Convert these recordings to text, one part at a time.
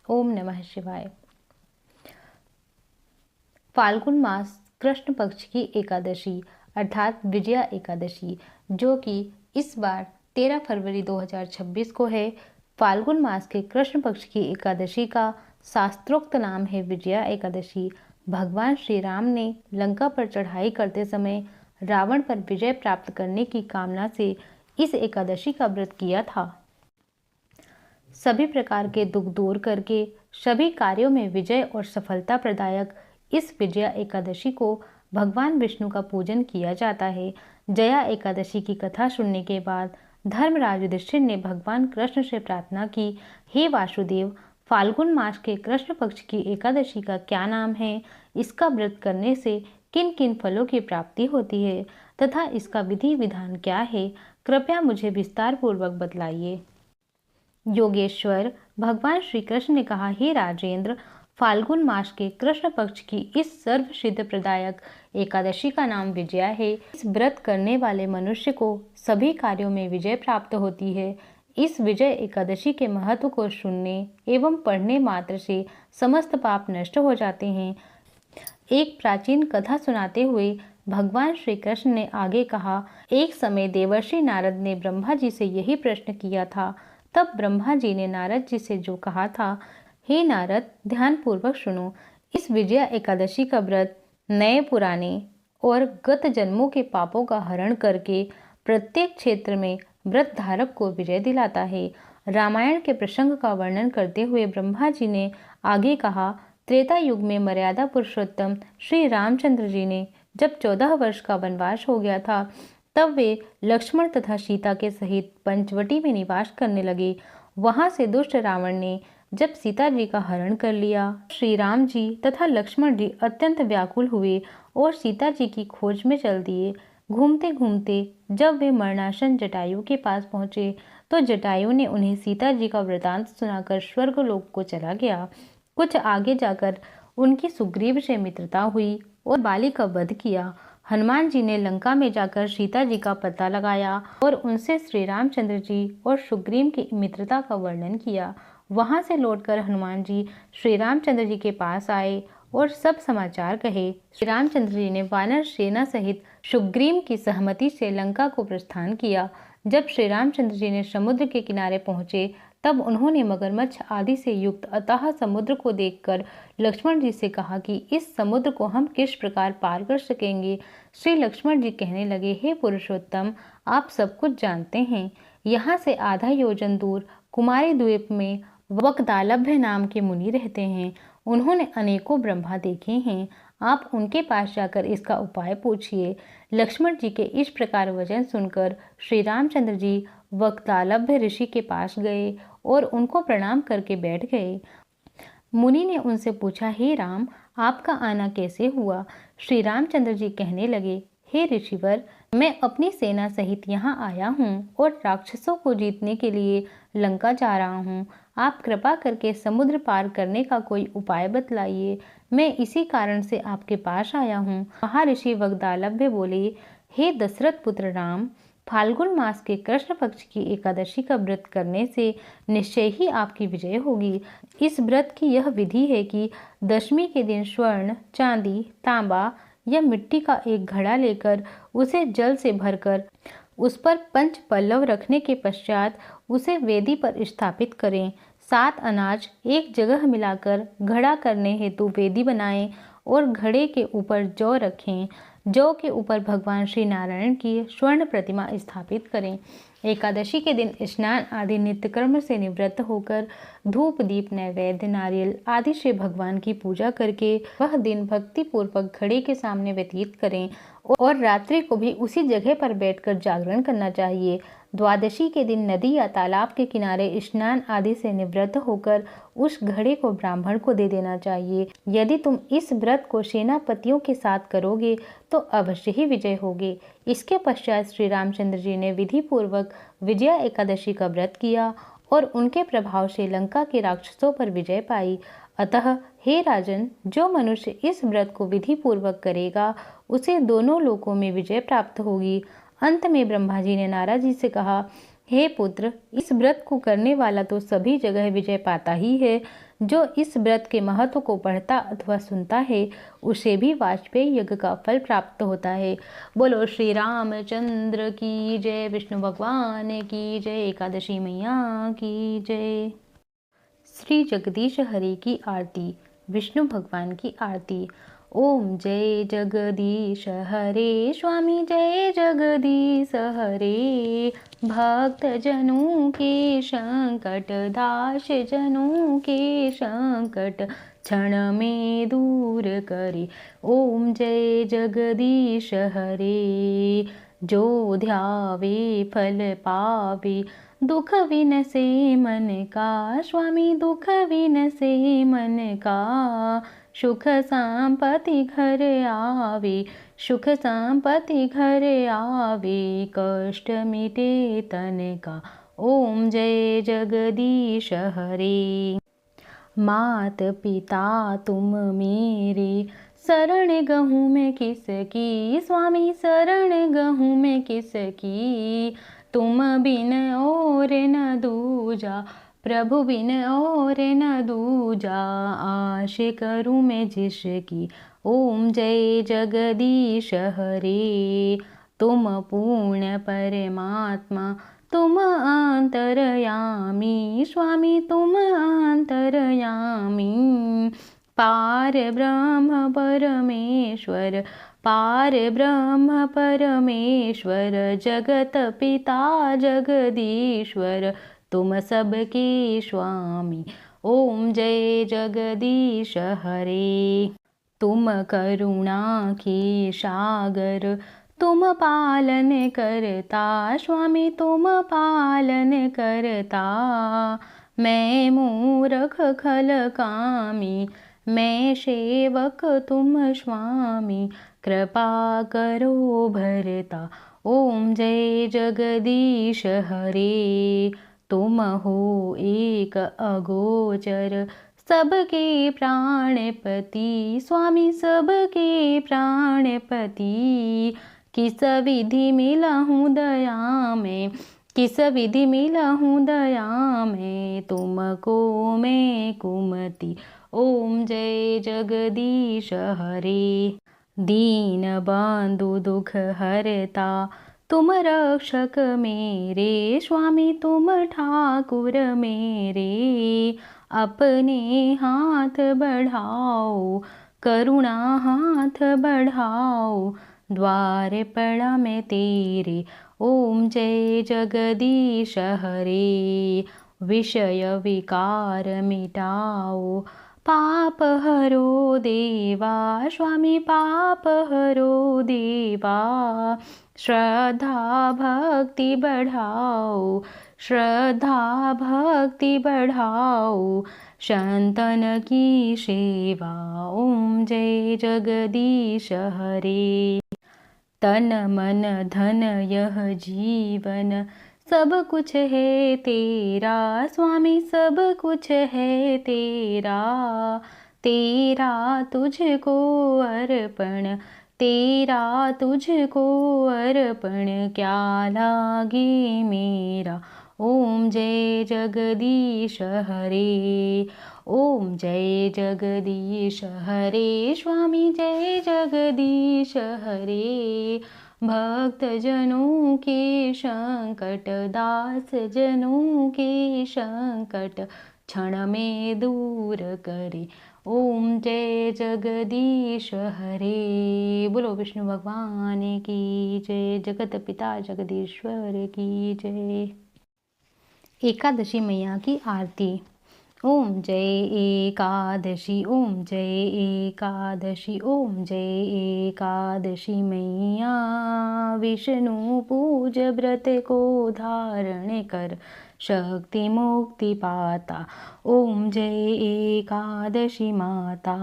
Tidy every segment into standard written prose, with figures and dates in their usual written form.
ओम नमः शिवाय। फाल्गुन मास कृष्ण पक्ष की एकादशी अर्थात विजया एकादशी, जो कि इस बार 13 फरवरी 2026 को है। फाल्गुन मास के कृष्ण पक्ष की एकादशी का शास्त्रोक्त नाम है विजया एकादशी। भगवान श्री राम ने लंका पर चढ़ाई करते समय रावण पर विजय प्राप्त करने की कामना से इस एकादशी का व्रत किया था। सभी प्रकार के दुख दूर करके सभी कार्यों में विजय और सफलता प्रदायक इस विजया एकादशी को भगवान विष्णु का पूजन किया जाता है। जया एकादशी की कथा सुनने के बाद धर्मराज युधिष्ठिर ने भगवान कृष्ण से प्रार्थना की, हे वासुदेव, फाल्गुन मास के कृष्ण पक्ष की एकादशी का क्या नाम है, इसका व्रत करने से किन किन फलों की प्राप्ति होती है तथा इसका विधि विधान क्या है, कृपया मुझे विस्तार पूर्वक बतलाइए। योगेश्वर भगवान श्री कृष्ण ने कहा, हे राजेंद्र, फाल्गुन मास के कृष्ण पक्ष की इस सर्व सिद्ध प्रदायक एकादशी का नाम विजया है। इस व्रत करने वाले मनुष्य को सभी कार्यों में विजय प्राप्त होती है। इस विजय एकादशी के महत्व को सुनने एवं पढ़ने मात्र से समस्त पाप नष्ट हो जाते हैं। एक प्राचीन कथा सुनाते हुए भगवान श्री कृष्ण ने आगे कहा, एक समय देवर्षि नारद ने ब्रह्मा जी से यही प्रश्न किया था। तब ब्रह्मा जी ने नारद जी से जो कहा था, हे नारद, ध्यान पूर्वक सुनो। इस विजया एकादशी का व्रत नए पुराने और गत जन्मों के पापों का हरण करके प्रत्येक क्षेत्र में व्रत धारक को विजय दिलाता है। रामायण के प्रसंग का वर्णन करते हुए ब्रह्मा जी ने आगे कहा, त्रेता युग में मर्यादा पुरुषोत्तम श्री रामचंद्र जी ने जब 14 वर्ष का वनवास हो गया था, तब वे लक्ष्मण तथा सीता के सहित पंचवटी में निवास करने लगे। वहां से दुष्ट रावण ने जब सीता जी का हरण कर लिया, श्री राम जी तथा लक्ष्मण जी अत्यंत व्याकुल हुए और सीता जी की खोज में चल दिए। घूमते घूमते जब वे मरणासन जटायु के पास पहुंचे, तो जटायु ने उन्हें सीता जी का वृतांत सुनाकर स्वर्गलोक को चला गया। कुछ आगे जाकर उनकी सुग्रीव से मित्रता हुई और बाली का वध किया। हनुमान जी ने लंका में जाकर सीता जी का पता लगाया और उनसे श्री रामचंद्र जी और सुग्रीव की मित्रता का वर्णन किया। वहां से लौटकर हनुमान जी श्री रामचंद्र जी के पास आए और सब समाचार कहे। श्री रामचंद्र जी ने वानर सेना सहित सुग्रीव की सहमति से लंका को प्रस्थान किया। जब श्री रामचंद्र जी ने समुद्र के किनारे पहुंचे, तब उन्होंने मगरमच्छ आदि से युक्त अथाह समुद्र को देखकर लक्ष्मण जी से कहा कि इस समुद्र को हम किस प्रकार पार कर सकेंगे। श्री लक्ष्मण जी कहने लगे, हे पुरुषोत्तम, आप सब कुछ जानते हैं। यहाँ से आधा योजन दूर कुमारी द्वीप में वक्तालभ्य नाम के मुनि रहते हैं। उन्होंने अनेकों ब्रह्मा देखे हैं। आप उनके पास जाकर इसका उपाय पूछिए। लक्ष्मण जी के इस प्रकार वचन सुनकर श्री रामचंद्र जी वक्तालभ्य ऋषि के पास गए और उनको प्रणाम करके बैठ गए। मुनि ने उनसे पूछा, हे राम, आपका आना कैसे हुआ? श्री रामचंद्र जी कहने लगे, हे ऋषिवर, मैं अपनी सेना सहित यहाँ आया हूँ और राक्षसों को जीतने के लिए लंका जा रहा हूँ। आप कृपा करके समुद्र पार करने का कोई उपाय बतलाइए। मैं इसी कारण से आपके पास आया हूँ। महर्षि वग्दालभ्य बोले, हे दशरथ पुत्र राम, फाल्गुन मास के कृष्ण पक्ष की एकादशी का व्रत करने से निश्चय ही आपकी विजय होगी। इस व्रत की यह विधि है कि दशमी के दिन स्वर्ण, चांदी, तांबा या मिट्टी का एक घड़ा लेकर उसे जल से भरकर उस पर 5 पल्लव रखने के पश्चात उसे वेदी पर स्थापित करें। 7 अनाज एक जगह मिलाकर घड़ा करने हेतु वेदी बनाएं और घड़े के ऊपर जौ रखें। जौ के ऊपर भगवान श्री नारायण की स्वर्ण प्रतिमा स्थापित करें। एकादशी के दिन स्नान आदि नित्यकर्म से निवृत्त होकर धूप दीप नैवेद्य नारियल आदि से भगवान की पूजा करके वह दिन भक्ति पूर्वक घड़े के सामने व्यतीत करें और रात्रि को भी उसी जगह पर बैठकर जागरण करना चाहिए। द्वादशी के दिन नदी या तालाब के किनारे स्नान आदि से निवृत्त होकर उस घड़े को ब्राह्मण को दे देना चाहिए। यदि तुम इस व्रत को सेनापतियों के साथ करोगे तो अवश्य ही विजय होगे। इसके पश्चात श्री रामचंद्र जी ने विधि पूर्वक विजया एकादशी का व्रत किया और उनके प्रभाव से लंका के राक्षसों पर विजय पाई। अतः हे राजन, जो मनुष्य इस व्रत को विधि पूर्वक करेगा उसे दोनों लोकों में विजय प्राप्त होगी। अंत में ब्रह्मा जी ने नारद जी से कहा, हे पुत्र, इस व्रत को करने वाला तो सभी जगह विजय पाता ही है। जो इस व्रत के महत्व को पढ़ता अथवा सुनता है उसे भी वाजपेयी यज्ञ का फल प्राप्त होता है। बोलो श्री रामचंद्र की जय, विष्णु भगवान की जय, एकादशी मैया की जय। श्री जगदीश हरि की आरती। विष्णु भगवान की आरती। ओम जय जगदीश हरे, स्वामी जय जगदीश हरे। भक्त जनों के संकट, दास जनों के संकट क्षण में दूर करे। ओम जय जगदीश हरे। जो ध्यावे फल पावे, दुख विनसे मन का, स्वामी दुख विनसे मन का। सुख संपत्ति घर आवे, सुख संपत्ति घर आवे, कष्ट मिटे तन का। ओम जय जगदीश हरे। मात पिता तुम मेरे, शरण गहूँ मैं किसकी, स्वामी शरण गहूँ मैं किसकी। तुम बिन और न दूजा, प्रभु बिन और न दूजा, आश करूँ मैं जिसकी। ओम जय जगदीश हरे। तुम पूर्ण परमात्मा, तुम अंतरयामी, स्वामी तुम अंतरयामी। पार ब्रह्म परमेश्वर, पार ब्रह्म परमेश्वर, जगत पिता जगदीश्वर, तुम सबके स्वामी। ओम जय जगदीश हरे। तुम करुणा के सागर, तुम पालन करता, स्वामी तुम पालन करता। मैं मूर्ख खल कामी, मैं सेवक तुम स्वामी, कृपा करो भरता। ओम जय जगदीश हरे। तुम हो एक अगोचर, सबके प्राणपति, स्वामी सबके प्राणपति। किस विधि मिला हूँ दया में, किस विधि मिला हूँ दया में, तुमको मैं कुमति। ओम जय जगदीश हरे। दीन बंधु दुख हरता, तुम रक्षक मेरे, स्वामी तुम ठाकुर मेरे। अपने हाथ बढ़ाओ, करुणा हाथ बढ़ाओ, द्वार पड़ा मैं तेरे। ओम जय जगदीश हरे। विषय विकार मिटाओ, पाप हरो देवा, स्वामी पाप हरो देवा। श्रद्धा भक्ति बढ़ाओ, श्रद्धा भक्ति बढ़ाओ, संतन की सेवा। ओम जय जगदीश हरे। तन मन धन यह जीवन, सब कुछ है तेरा, स्वामी सब कुछ है तेरा। तेरा तुझको अर्पण, तेरा तुझको अर्पण, क्या लागे मेरा। ओम जय जगदीश हरे। ओम जय जगदीश हरे, स्वामी जय जगदीश हरे। भक्त जनों के संकट, दास जनों के संकट, क्षण में दूर करे। ओम जय जगदीश हरे। बोलो विष्णु भगवान की जय, जगत पिता जगदीश्वर की जय। एकादशी मैया की आरती। ओम जय एकादशी, ओम जय एकादशी, ओम जय एकादशी मैया। विष्णु पूज व्रत को धारण कर, शक्ति मुक्ति पाता। ओम जय एकादशी माता।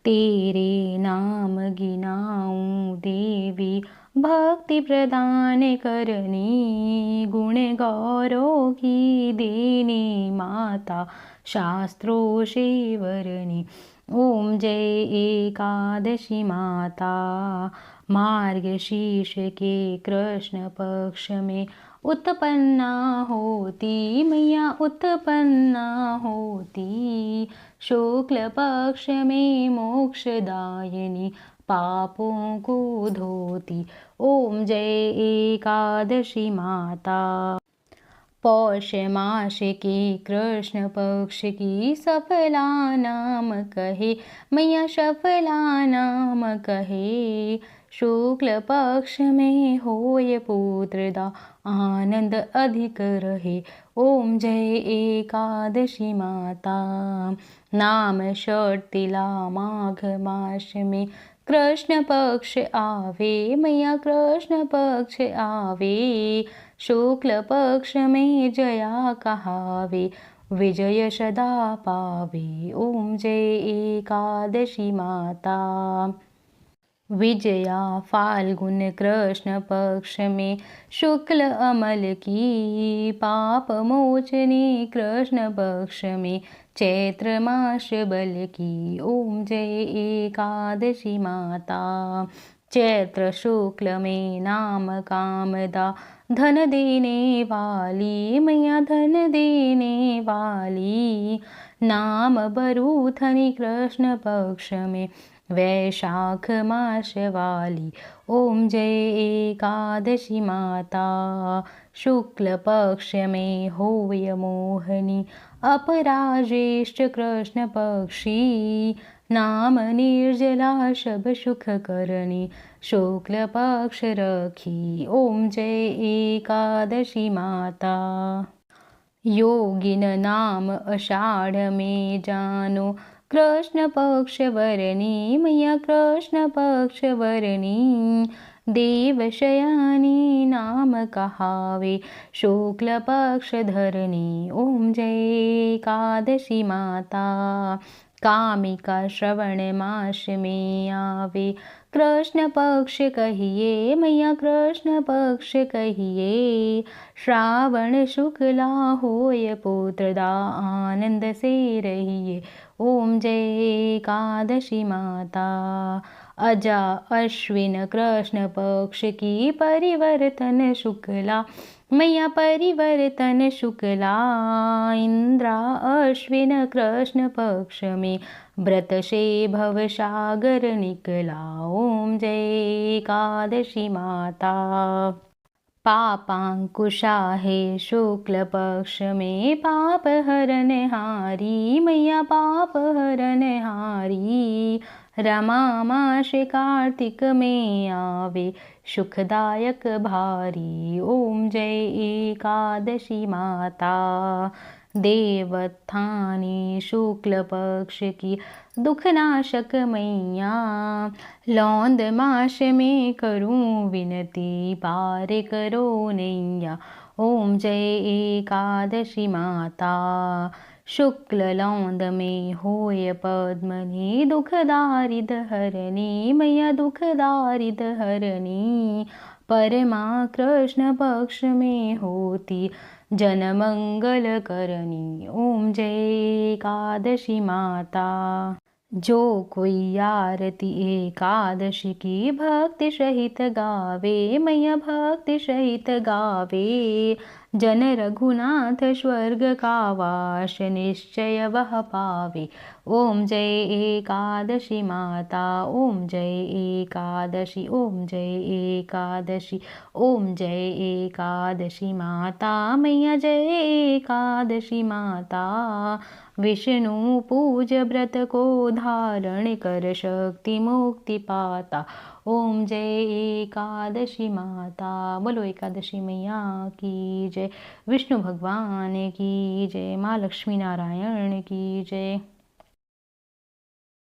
तेरे नाम गिनाऊं देवी, भक्ति प्रदान करनी, गुण गौरव की देनी माता, शास्त्रों से वरनी। ओम जय एकादशी माता। मार्गशीर्ष के कृष्ण पक्ष में उत्पन्ना होती, मैया उत्पन्ना होती। शुक्ल पक्ष में मोक्षदायिनी, पापों को धोती। ओम जय एकादशी माता। पौष मास की कृष्ण पक्ष की सफला नाम कहे, मैया सफला नाम कहे। शुक्ल पक्ष में होय पुत्रदा, आनंद अधिक रहे। ओम जय एकादशी माता। नाम षटतिला माघ मास में कृष्ण पक्ष आवे, मैया कृष्ण पक्ष आवे। शुक्ल पक्ष में जया कहावे, विजय सदा पावे। ओम जय एकादशी माता। विजया फाल्गुन कृष्ण पक्ष में शुक्ल अमल की, पाप मोचनी कृष्ण पक्ष में चैत्र मास बल की। ओम जय एकादशी माता। चैत्र शुक्ल में नाम कामदा, धन देने वाली, मैया धन देने वाली। नाम बरूथनी कृष्ण पक्ष में वैशाख मास वाली। ओम जय एकादशी माता। शुक्ल पक्ष में होय मोहनी, अपराजेष्ठ कृष्ण पक्षी। नाम निर्जला शब सुख करणी, शुक्ल पक्ष रखी। ओम जय एकादशी माता। योगिन नाम आषाढ़ में जानो, कृष्ण पक्ष वरनी, मैया कृष्ण पक्ष वरनी। देवशयानी नाम कहावे, शुक्ल पक्ष धरनी। ओम जय एकादशी माता। कामिका श्रवण मास में आवे, कृष्ण पक्ष कहिए, मैया कृष्ण पक्ष कहिए। श्रावण शुक्ला होय पुत्रदा, आनंद से रहिए। ओम जय एकादशी माता। अजा अश्विन कृष्ण पक्ष की परिवर्तन शुक्ला, मैया परिवर्तन शुक्ला। इंद्रा अश्विन कृष्ण पक्ष में व्रत से भव सागर निकला। ओम जय एकादशी माता। पापांकुशा है शुक्ल पक्ष में, पाप हरन हारी, मैया पाप हरन हारी। रमा मास कार्तिक में आवे, सुखदायक भारी। ओम जय एकादशी माता। देवोत्थानी शुक्ल पक्ष की दुखनाशक मैया, लौंद मास में करूं विनती, पार करो नैया। ओम जय एकादशी माता। शुक्ल लौंद में होय पद्मनी, दुखदारिद हरणी, मैया दुखदारिद हरणी। परमा कृष्ण पक्ष में होती, जन मंगल करनी। ओम जय एकादशी माता। जो कोई आरती एकादशी की भक्ति सहित गावे, मैया भक्ति सहित गावे। जन रघुनाथ स्वर्ग का वास, निश्चय वह पावे। ओम जय एकादशी माता। ओम जय एकादशी, ओम जय एकादशी, ओम जय एकादशी माता। मैया जय एकादशी माता। विष्णु पूज व्रत को धारण कर, शक्ति मुक्ति पाता। ओम जय एकादशी माता। बोलो एकादशी मैया की जय। विष्णु भगवान की जय। माँ लक्ष्मी नारायण की जय।